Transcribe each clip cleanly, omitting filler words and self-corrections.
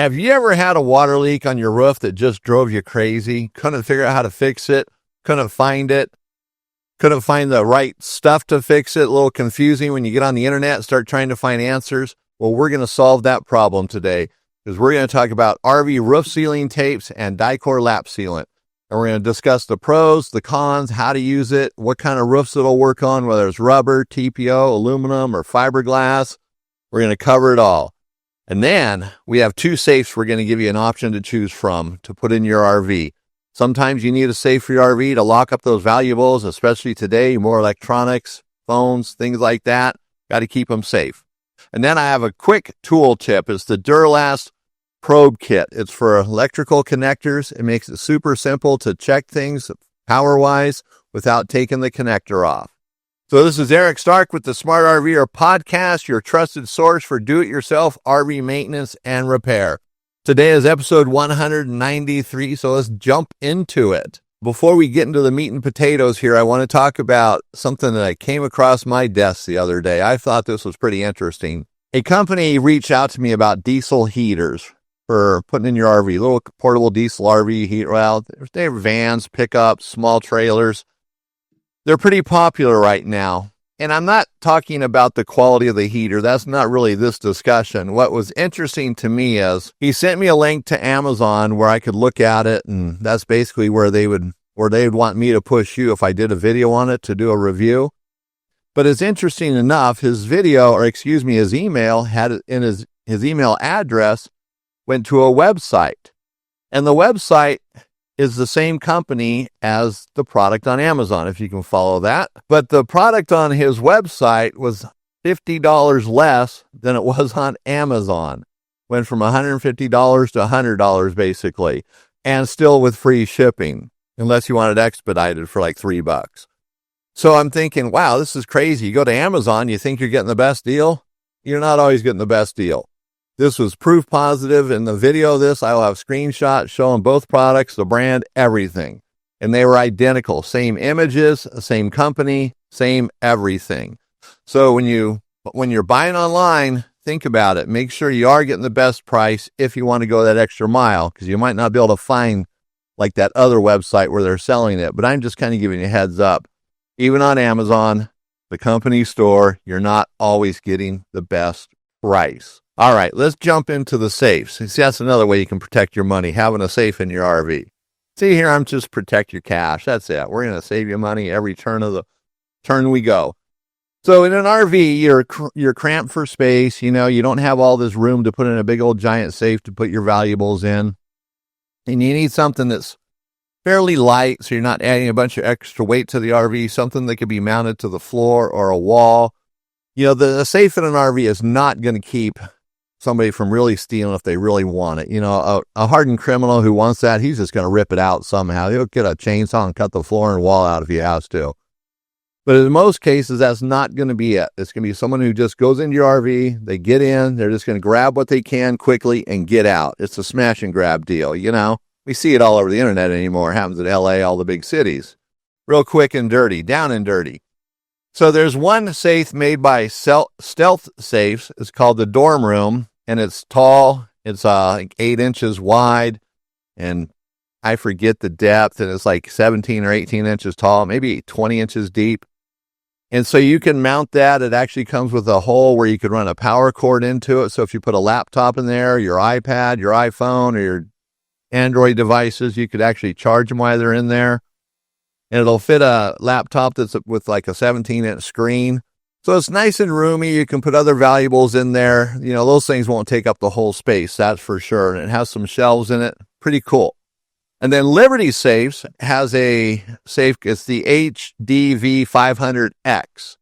Have you ever had a water leak on your roof that just drove you crazy? Couldn't figure out how to fix it, couldn't find the right stuff to fix it. A little confusing when you get on the internet and start trying to find answers. Well, we're going to solve that problem today because we're going to talk about RV roof sealing tapes and Dicor lap sealant. And we're going to discuss the pros, the cons, how to use it, what kind of roofs it'll work on, whether it's rubber, TPO, aluminum, or fiberglass. We're going to cover it all. And then we have two safes we're going to give you an option to choose from to put in your RV. Sometimes you need a safe for your RV to lock up those valuables, especially today, more electronics, phones, things like that. Got to keep them safe. And then I have a quick tool tip. It's the Duralast probe kit. It's for electrical connectors. It makes it super simple to check things power-wise without taking the connector off. So this is Eric Stark with the Smart RVer podcast, your trusted source for do-it-yourself RV maintenance and repair. Today is episode 193, so let's jump into it. Before we get into the meat and potatoes here, I want to talk about something that I came across my desk the other day. I thought this was pretty interesting. A company reached out to me about diesel heaters for putting in your RV, little portable diesel RV heater. Well, they're vans, pickups, small trailers. They're pretty popular right now. And I'm not talking about the quality of the heater. That's not really this discussion. What was interesting to me is he sent me a link to Amazon where I could look at it, and that's basically where they would want me to push you if I did a video on it to do a review. But it's interesting enough, his email had in his email address went to a website. And the website is the same company as the product on Amazon, if you can follow that. But the product on his website was $50 less than it was on Amazon. Went from $150 to $100 basically, and still with free shipping, unless you wanted expedited for like $3. So I'm thinking, wow, this is crazy. You go to Amazon, you think you're getting the best deal? You're not always getting the best deal. This was proof positive. In the video of this, I will have screenshots showing both products, the brand, everything. And they were identical. Same images, same company, same everything. So when you're buying online, think about it. Make sure you are getting the best price if you want to go that extra mile, because you might not be able to find like that other website where they're selling it. But I'm just kind of giving you a heads up. Even on Amazon, the company store, you're not always getting the best price. All right, let's jump into the safes. See, that's another way you can protect your money, having a safe in your RV. See here, I'm just protect your cash. That's it. We're going to save you money every turn we go. So in an RV, you're cramped for space. You don't have all this room to put in a big old giant safe to put your valuables in. And you need something that's fairly light, so you're not adding a bunch of extra weight to the RV, something that could be mounted to the floor or a wall. The safe in an RV is not going to keep somebody from really stealing if they really want it. A hardened criminal who wants that, he's just going to rip it out somehow. He'll get a chainsaw and cut the floor and wall out if he has to. But in most cases, that's not going to be it. It's going to be someone who just goes into your RV, they get in, they're just going to grab what they can quickly and get out. It's a smash and grab deal, We see it all over the internet anymore. It happens in LA, all the big cities. Real quick and dirty, down and dirty. So there's one safe made by Stealth Safes. It's called the Dorm Room, and it's tall. It's like 8 inches wide, and I forget the depth, and it's like 17 or 18 inches tall, maybe 20 inches deep. And so you can mount that. It actually comes with a hole where you could run a power cord into it. So if you put a laptop in there, your iPad, your iPhone, or your Android devices, you could actually charge them while they're in there. And it'll fit a laptop that's with like a 17-inch screen. So it's nice and roomy. You can put other valuables in there. Those things won't take up the whole space, that's for sure. And it has some shelves in it. Pretty cool. And then Liberty Safes has a safe. It's the HDV 500X.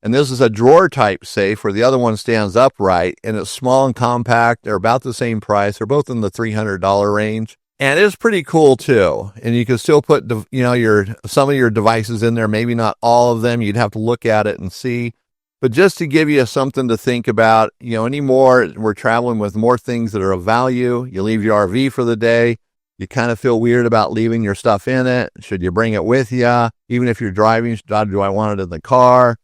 And this is a drawer type safe where the other one stands upright, and it's small and compact. They're about the same price. They're both in the $300 range. And it's pretty cool too. And you can still put, some of your devices in there, maybe not all of them. You'd have to look at it and see. But just to give you something to think about, anymore, we're traveling with more things that are of value. You leave your RV for the day. You kind of feel weird about leaving your stuff in it. Should you bring it with you? Even if you're driving, do I want it in the car?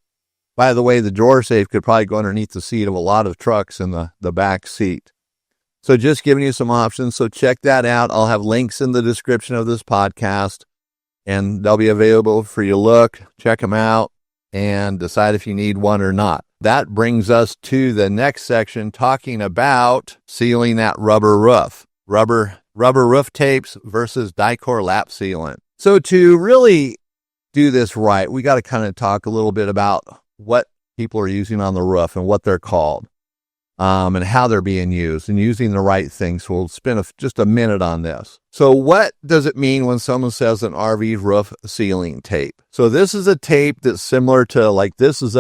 By the way, the drawer safe could probably go underneath the seat of a lot of trucks in the back seat. So just giving you some options. So check that out. I'll have links in the description of this podcast, and they'll be available for you to look, check them out, and decide if you need one or not. That brings us to the next section, talking about sealing that rubber roof. Rubber roof tapes versus Dicor lap sealant. So to really do this right, we got to kind of talk a little bit about what people are using on the roof and what they're called, and how they're being used and using the right things. So we'll spend just a minute on this. So what does it mean when someone says an RV roof sealing tape? So this is a tape that's similar to, like, this is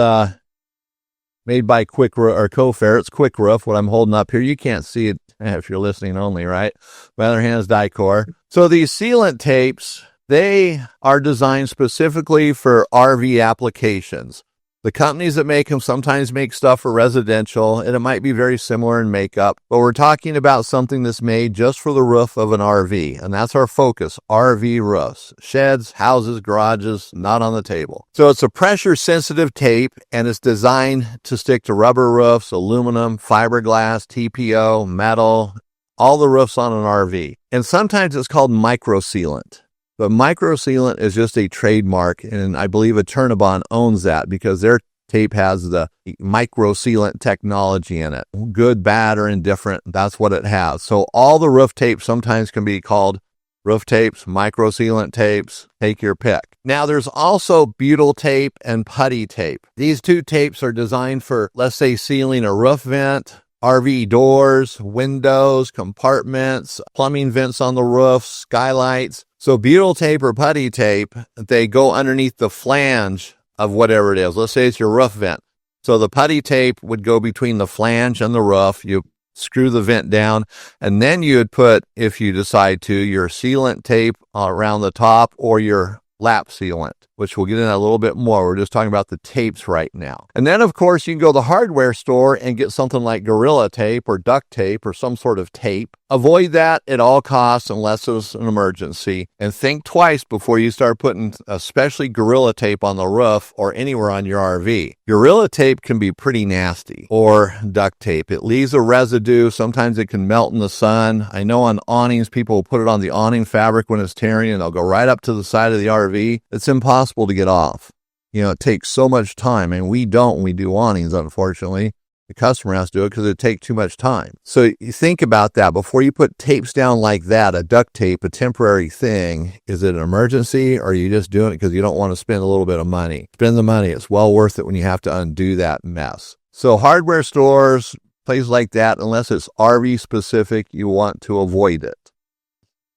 made by Cofair. It's Quick Roof. What I'm holding up here, you can't see it if you're listening only, right? My other hand is Dicor. So these sealant tapes, they are designed specifically for RV applications. The companies that make them sometimes make stuff for residential, and it might be very similar in makeup, but we're talking about something that's made just for the roof of an RV, and that's our focus, RV roofs, sheds, houses, garages, not on the table. So it's a pressure-sensitive tape, and it's designed to stick to rubber roofs, aluminum, fiberglass, TPO, metal, all the roofs on an RV. And sometimes it's called micro sealant. But micro sealant is just a trademark, and I believe Eternabond owns that because their tape has the micro sealant technology in it. Good, bad, or indifferent, that's what it has. So all the roof tapes sometimes can be called roof tapes, micro sealant tapes, take your pick. Now there's also butyl tape and putty tape. These two tapes are designed for, let's say, sealing a roof vent, RV doors, windows, compartments, plumbing vents on the roof, skylights. So butyl tape or putty tape, they go underneath the flange of whatever it is. Let's say it's your roof vent. So the putty tape would go between the flange and the roof. You screw the vent down, and then you would put, if you decide to, your sealant tape around the top or your lap sealant, which we'll get into a little bit more. We're just talking about the tapes right now. And then, of course, you can go to the hardware store and get something like Gorilla Tape or duct tape or some sort of tape. Avoid that at all costs unless it's an emergency. And think twice before you start putting especially Gorilla Tape on the roof or anywhere on your RV. Gorilla Tape can be pretty nasty, or duct tape. It leaves a residue. Sometimes it can melt in the sun. I know on awnings, people will put it on the awning fabric when it's tearing, and they'll go right up to the side of the RV. It's impossible to get off. You know, it takes so much time, and we do awnings, unfortunately. The customer has to do it because it takes too much time. So you think about that before you put tapes down like that, a duct tape, a temporary thing. Is it an emergency, or are you just doing it because you don't want to spend a little bit of money? Spend the money. It's well worth it when you have to undo that mess. So hardware stores, places like that, unless it's RV specific, you want to avoid it.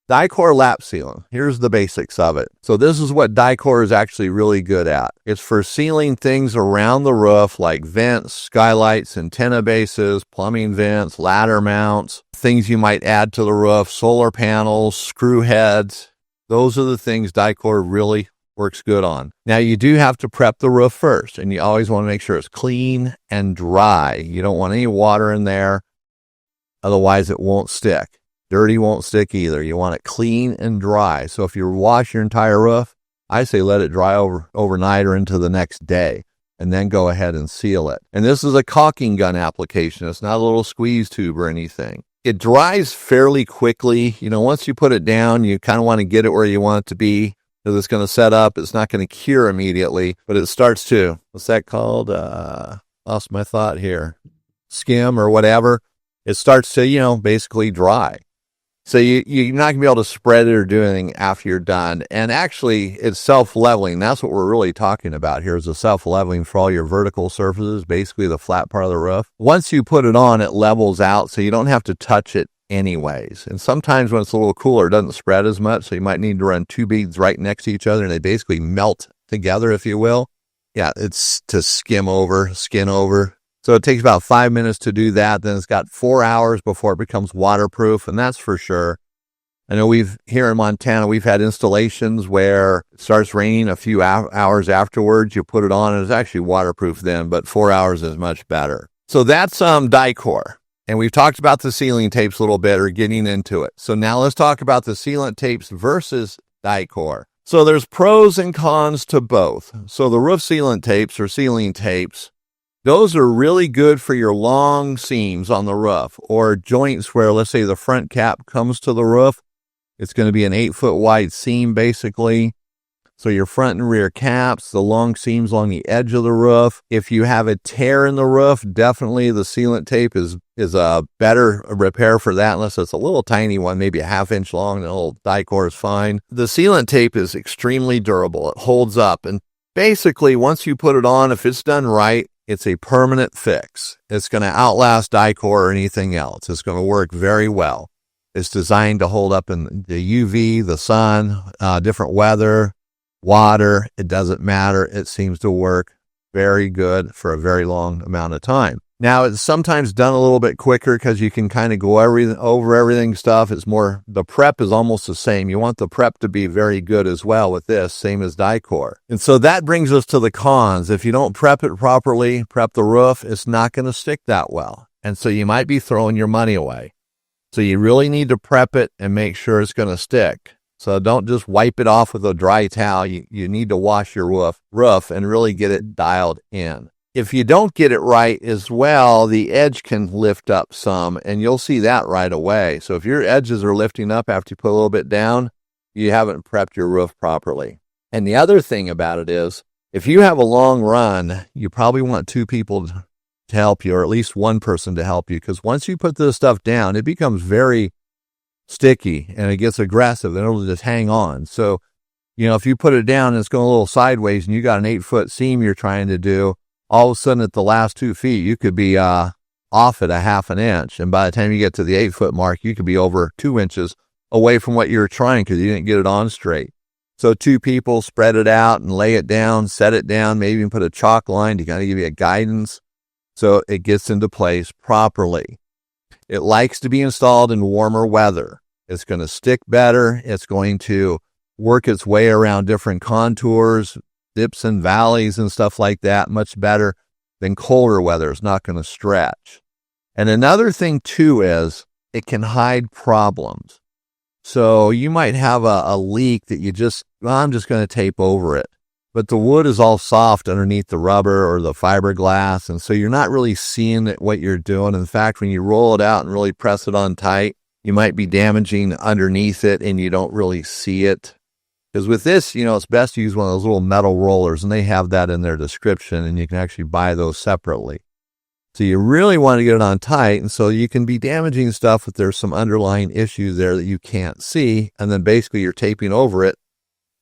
Dicor lap sealant. Here's the basics of it. So this is what Dicor is actually really good at. It's for sealing things around the roof like vents, skylights, antenna bases, plumbing vents, ladder mounts, things you might add to the roof, solar panels, screw heads. Those are the things Dicor really works good on. Now you do have to prep the roof first, and you always want to make sure it's clean and dry. You don't want any water in there, otherwise it won't stick. Dirty won't stick either. You want it clean and dry. So if you wash your entire roof, I say let it dry overnight or into the next day, and then go ahead and seal it. And this is a caulking gun application. It's not a little squeeze tube or anything. It dries fairly quickly. You know, once you put it down, you kind of want to get it where you want it to be, because it's going to set up. It's not going to cure immediately, but it starts to, what's that called? Lost my thought here. Skim or whatever. It starts to, basically dry. So you're not going to be able to spread it or do anything after you're done. And actually, it's self-leveling. That's what we're really talking about here, is the self-leveling for all your vertical surfaces, basically the flat part of the roof. Once you put it on, it levels out, so you don't have to touch it anyways. And sometimes when it's a little cooler, it doesn't spread as much, so you might need to run two beads right next to each other, and they basically melt together, if you will. Yeah, it's to skin over. So it takes about 5 minutes to do that. Then it's got 4 hours before it becomes waterproof, and that's for sure. I know here in Montana, we've had installations where it starts raining a few hours afterwards. You put it on, and it's actually waterproof then, but 4 hours is much better. So that's Dicor. And we've talked about the sealing tapes a little bit, or getting into it. So now let's talk about the sealant tapes versus Dicor. So there's pros and cons to both. So the roof sealant tapes or sealing tapes, Those are really good for your long seams on the roof, or joints where, let's say, the front cap comes to the roof. It's going to be an 8-foot wide seam, basically. So your front and rear caps, the long seams along the edge of the roof. If you have a tear in the roof, definitely the sealant tape is a better repair for that, unless it's a little tiny one, maybe a 1/2 inch long, and a little Dicor is fine. The sealant tape is extremely durable. It holds up. And basically, once you put it on, if it's done right, it's a permanent fix. It's going to outlast Dicor or anything else. It's going to work very well. It's designed to hold up in the UV, the sun, different weather, water. It doesn't matter. It seems to work very good for a very long amount of time. Now, it's sometimes done a little bit quicker because you can kind of go over everything stuff. It's more, the prep is almost the same. You want the prep to be very good as well with this, same as Dicor. And so that brings us to the cons. If you don't prep it properly, prep the roof, it's not going to stick that well. And so you might be throwing your money away. So you really need to prep it and make sure it's going to stick. So don't just wipe it off with a dry towel. You need to wash your roof and really get it dialed in. If you don't get it right as well, the edge can lift up some, and you'll see that right away. So if your edges are lifting up after you put a little bit down, you haven't prepped your roof properly. And the other thing about it is, if you have a long run, you probably want 2 people to help you, or at least 1 person to help you, because once you put this stuff down, it becomes very sticky and it gets aggressive and it'll just hang on. So, if you put it down and it's going a little sideways and you got an 8-foot seam you're trying to do, all of a sudden at the last 2 feet, you could be off at a 1/2 inch. And by the time you get to the 8-foot mark, you could be over 2 inches away from what you were trying because you didn't get it on straight. So 2 people spread it out and lay it down, set it down, maybe even put a chalk line to kind of give you a guidance so it gets into place properly. It likes to be installed in warmer weather. It's going to stick better. It's going to work its way around different contours, dips and valleys and stuff like that, much better than colder weather. It's not going to stretch. And another thing too is it can hide problems. So you might have a leak that I'm just going to tape over it. But the wood is all soft underneath the rubber or the fiberglass, and so you're not really seeing what you're doing. In fact, when you roll it out and really press it on tight, you might be damaging underneath it and you don't really see it. Because with this, it's best to use one of those little metal rollers, and they have that in their description, and you can actually buy those separately. So you really want to get it on tight, and so you can be damaging stuff if there's some underlying issues there that you can't see, and then basically you're taping over it,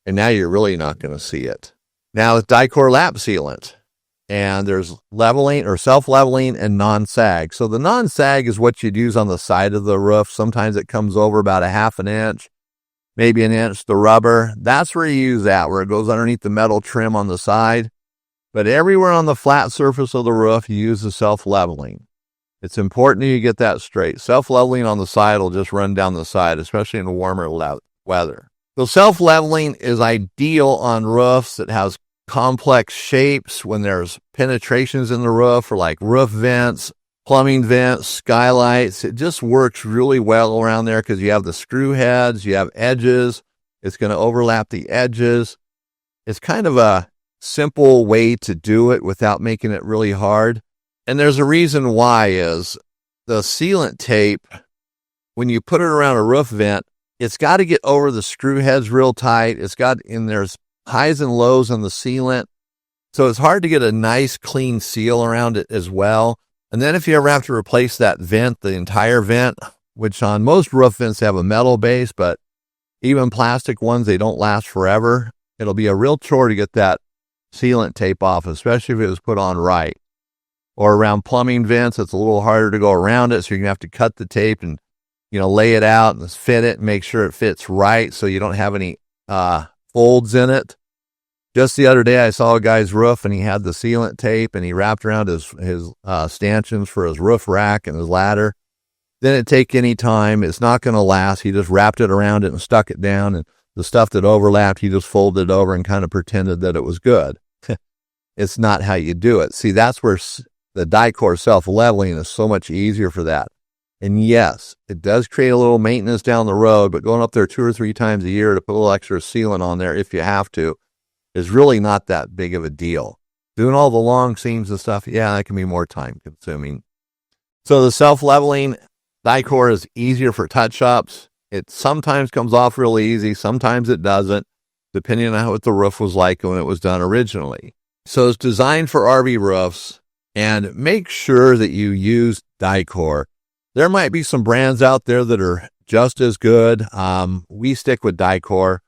and now you're really not going to see it. Now it's Dicor lap sealant, and there's leveling or self-leveling and non-sag. So the non-sag is what you'd use on the side of the roof. Sometimes it comes over about a 1/2 inch. Maybe 1 inch, the rubber. That's where you use that, where it goes underneath the metal trim on the side. But everywhere on the flat surface of the roof, you use the self-leveling. It's important that you get that straight. Self-leveling on the side will just run down the side, especially in warmer weather. So self-leveling is ideal on roofs that has complex shapes when there's penetrations in the roof, or like roof vents, plumbing vents, skylights. It just works really well around there because you have the screw heads, you have edges. It's going to overlap the edges. It's kind of a simple way to do it without making it really hard. And there's a reason why is the sealant tape, when you put it around a roof vent, it's got to get over the screw heads real tight. There's highs and lows on the sealant. So it's hard to get a nice clean seal around it as well. And then if you ever have to replace that vent, the entire vent, which on most roof vents have a metal base, but even plastic ones, they don't last forever. It'll be a real chore to get that sealant tape off, especially if it was put on right. Or around plumbing vents, it's a little harder to go around it, so you're going to have to cut the tape and lay it out and fit it and make sure it fits right so you don't have any folds in it. Just the other day, I saw a guy's roof, and he had the sealant tape, and he wrapped around his stanchions for his roof rack and his ladder. Didn't take any time. It's not going to last. He just wrapped it around it and stuck it down, and the stuff that overlapped, he just folded it over and kind of pretended that it was good. It's not how you do it. See, that's where the Dicor self-leveling is so much easier for that. And yes, it does create a little maintenance down the road, but going up there 2 or 3 times a year to put a little extra sealant on there if you have to is really not that big of a deal. Doing all the long seams and stuff, yeah, that can be more time consuming. So the self-leveling Dicor is easier for touch-ups. It sometimes comes off really easy, sometimes it doesn't, depending on what the roof was like when it was done originally. So it's designed for RV roofs, and make sure that you use Dicor. There might be some brands out there that are just as good. We stick with Dicor.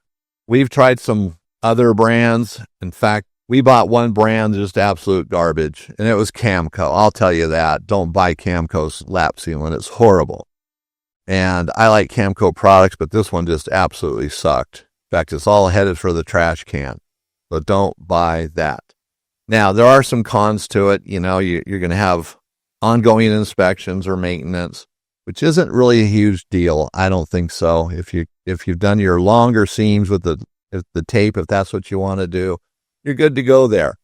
We've tried some other brands. In fact, we bought one brand, just absolute garbage, and it was Camco. I'll tell you that. Don't buy Camco's lap sealant. It's horrible. And I like Camco products, but this one just absolutely sucked. In fact, it's all headed for the trash can. So don't buy that. Now, there are some cons to it. You know, you're going to have ongoing inspections or maintenance, which isn't really a huge deal. I don't think so. If you've done your longer seams with the tape, if that's what you want to do, you're good to go there.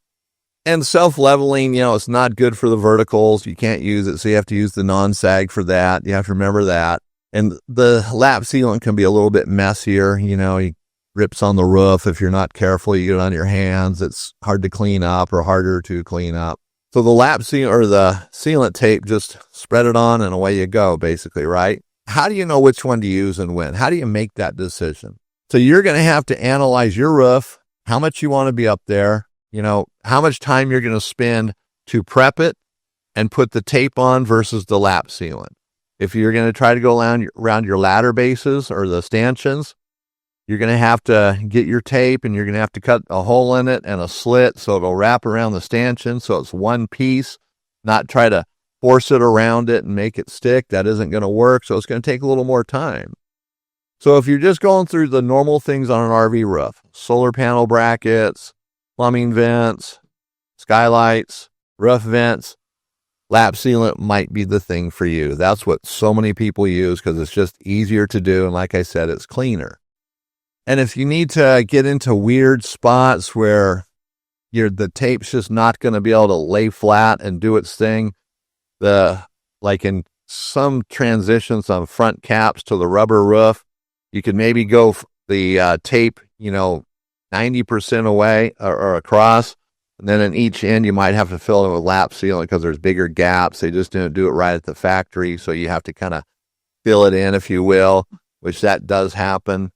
And self-leveling, you know, it's not good for the verticals. You can't use it, so you have to use the non-sag for that. You have to remember that. And the lap sealant can be a little bit messier. You know, it rips on the roof. If you're not careful, you get it on your hands. It's hard to clean up or harder to clean up. So the lap sealant or the sealant tape, just spread it on and away you go, basically, right? How do you know which one to use and when? How do you make that decision? So you're going to have to analyze your roof, how much you want to be up there, you know, how much time you're going to spend to prep it and put the tape on versus the lap sealant. If you're going to try to go around your ladder bases or the stanchions, you're going to have to get your tape and you're going to have to cut a hole in it and a slit so it'll wrap around the stanchion so it's one piece, not try to force it around it and make it stick. That isn't going to work, so it's going to take a little more time. So if you're just going through the normal things on an RV roof, solar panel brackets, plumbing vents, skylights, roof vents, lap sealant might be the thing for you. That's what so many people use because it's just easier to do. And like I said, it's cleaner. And if you need to get into weird spots where the tape's just not going to be able to lay flat and do its thing, like in some transitions on front caps to the rubber roof, you could maybe go the tape, 90% away or across, and then in each end you might have to fill it with lap sealant because there's bigger gaps. They just didn't do it right at the factory, so you have to kind of fill it in, if you will, which that does happen.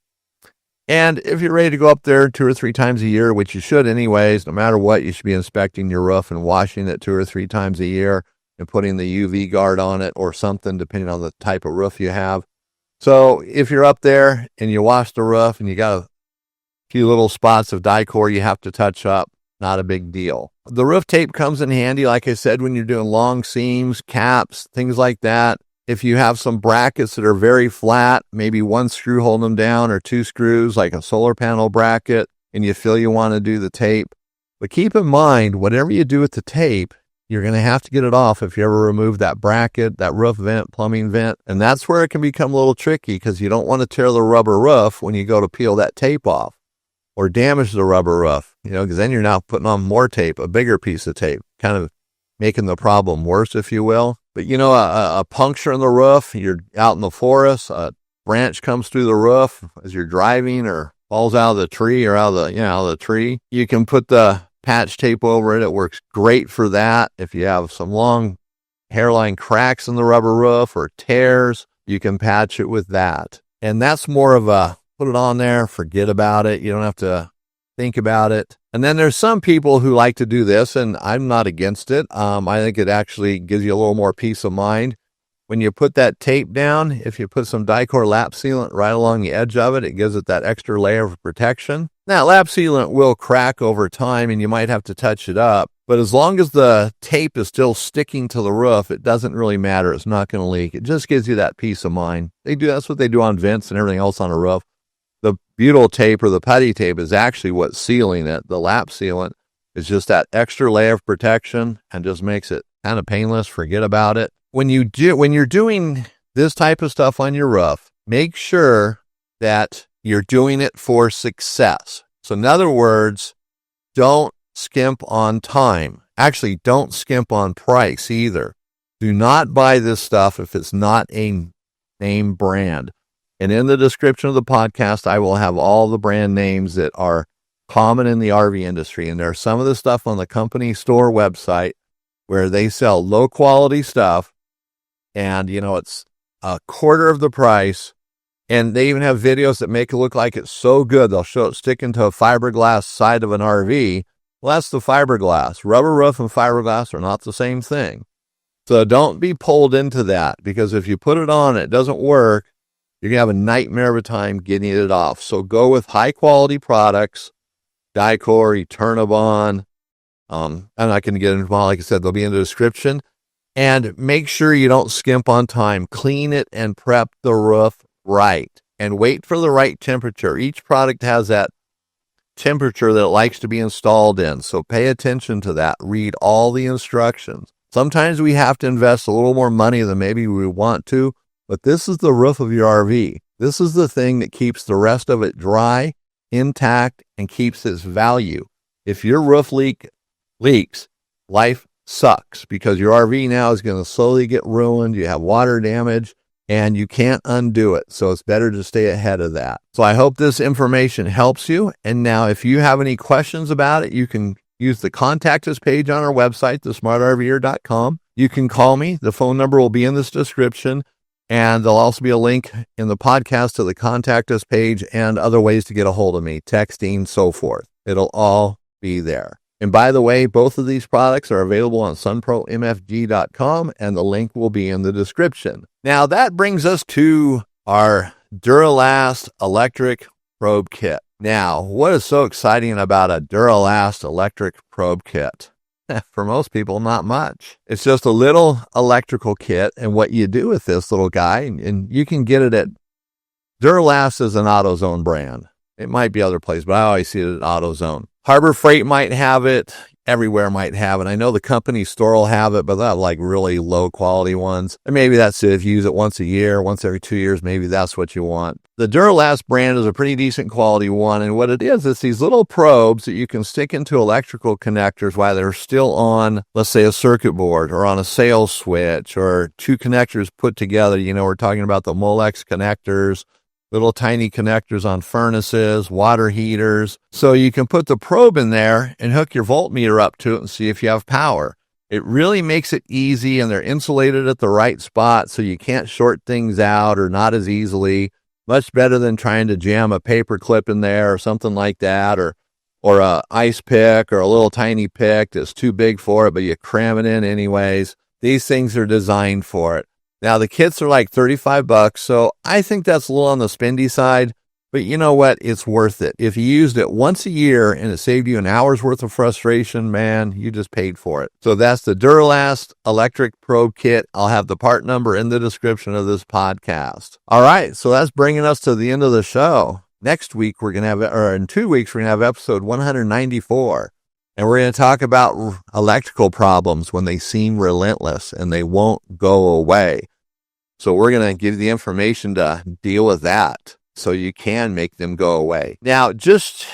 And if you're ready to go up there 2 or 3 times a year, which you should anyways, no matter what, you should be inspecting your roof and washing it 2 or 3 times a year and putting the UV guard on it or something, depending on the type of roof you have. So if you're up there and you wash the roof and you got a few little spots of Dicor you have to touch up, not a big deal. The roof tape comes in handy, like I said, when you're doing long seams, caps, things like that. If you have some brackets that are very flat, maybe 1 screw holding them down or 2 screws, like a solar panel bracket, and you feel you want to do the tape. But keep in mind, whatever you do with the tape, you're going to have to get it off if you ever remove that bracket, that roof vent, plumbing vent. And that's where it can become a little tricky because you don't want to tear the rubber roof when you go to peel that tape off or damage the rubber roof, because then you're now putting on more tape, a bigger piece of tape, kind of making the problem worse, if you will. But, a puncture in the roof, you're out in the forest, a branch comes through the roof as you're driving or falls out of the tree or out of the tree. You can put the patch tape over it. It works great for that. If you have some long hairline cracks in the rubber roof or tears, you can patch it with that. And that's more of a put it on there, forget about it. You don't have to think about it. And then there's some people who like to do this, and I'm not against it. I think it actually gives you a little more peace of mind. When you put that tape down, if you put some Dicor lap sealant right along the edge of it, it gives it that extra layer of protection. Now, lap sealant will crack over time, and you might have to touch it up. But as long as the tape is still sticking to the roof, it doesn't really matter. It's not going to leak. It just gives you that peace of mind. That's what they do on vents and everything else on a roof. The butyl tape or the putty tape is actually what's sealing it. The lap sealant is just that extra layer of protection and just makes it kind of painless. Forget about it. When you're doing this type of stuff on your roof, make sure that you're doing it for success. So in other words, don't skimp on time. Actually, don't skimp on price either. Do not buy this stuff if it's not a name brand. And in the description of the podcast, I will have all the brand names that are common in the RV industry. And there's some of the stuff on the company store website where they sell low quality stuff and, it's a quarter of the price. And they even have videos that make it look like it's so good. They'll show it sticking to a fiberglass side of an RV. Well, that's the fiberglass. Rubber roof and fiberglass are not the same thing. So don't be pulled into that, because if you put it on and it doesn't work, you're going to have a nightmare of a time getting it off. So go with high quality products, Dicor, Eternabond. I'm not going to get into them all. Like I said, they'll be in the description. And make sure you don't skimp on time. Clean it and prep the roof right. And wait for the right temperature. Each product has that temperature that it likes to be installed in. So pay attention to that. Read all the instructions. Sometimes we have to invest a little more money than maybe we want to, but this is the roof of your RV. This is the thing that keeps the rest of it dry, intact, and keeps its value. If your roof leaks, life sucks, because your RV now is going to slowly get ruined. You have water damage and you can't undo it. So it's better to stay ahead of that. So I hope this information helps you. And now if you have any questions about it, you can use the contact us page on our website, thesmartrver.com. You can call me. The phone number will be in this description. And there'll also be a link in the podcast to the contact us page and other ways to get a hold of me, texting, so forth. It'll all be there. And by the way, both of these products are available on sunpromfg.com, and the link will be in the description. Now that brings us to our Duralast electric probe kit. Now, what is so exciting about a Duralast electric probe kit? For most people, not much. It's just a little electrical kit, and what you do with this little guy, and you can get it at Duralast is an AutoZone brand. It might be other places, but I always see it at AutoZone. Harbor Freight might have it. Everywhere might have it. I know the company store will have it, but they'll have like really low quality ones. And maybe that's it. If you use it once a year, once every 2 years, maybe that's what you want. The Duralast brand is a pretty decent quality one. And what it is these little probes that you can stick into electrical connectors while they're still on, let's say, a circuit board or on a sales switch, or two connectors put together. We're talking about the Molex connectors, little tiny connectors on furnaces, water heaters. So you can put the probe in there and hook your voltmeter up to it and see if you have power. It really makes it easy, and they're insulated at the right spot so you can't short things out or not as easily. Much better than trying to jam a paper clip in there or something like that, or a ice pick or a little tiny pick that's too big for it, but you cram it in anyways. These things are designed for it. Now, the kits are like $35, so I think that's a little on the spendy side, but you know what? It's worth it. If you used it once a year and it saved you an hour's worth of frustration, man, you just paid for it. So that's the Duralast electric probe kit. I'll have the part number in the description of this podcast. All right, so that's bringing us to the end of the show. Next week, in 2 weeks, we're going to have episode 194. And we're going to talk about electrical problems when they seem relentless and they won't go away. So we're going to give you the information to deal with that so you can make them go away. Now, just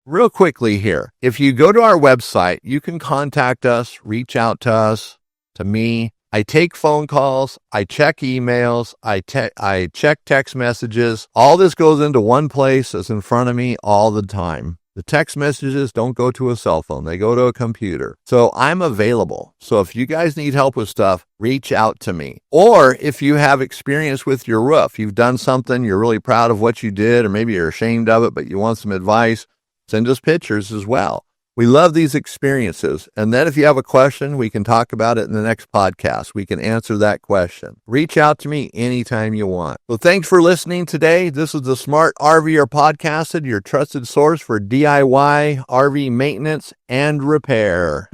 real quickly here, if you go to our website, you can contact us, reach out to us, to me. I take phone calls, I check emails, I check text messages. All this goes into one place that's in front of me all the time. The text messages don't go to a cell phone. They go to a computer. So I'm available. So if you guys need help with stuff, reach out to me. Or if you have experience with your roof, you've done something, you're really proud of what you did, or maybe you're ashamed of it, but you want some advice, send us pictures as well. We love these experiences. And then if you have a question, we can talk about it in the next podcast. We can answer that question. Reach out to me anytime you want. Well, thanks for listening today. This is the Smart RVer Podcasted, your trusted source for DIY RV maintenance and repair.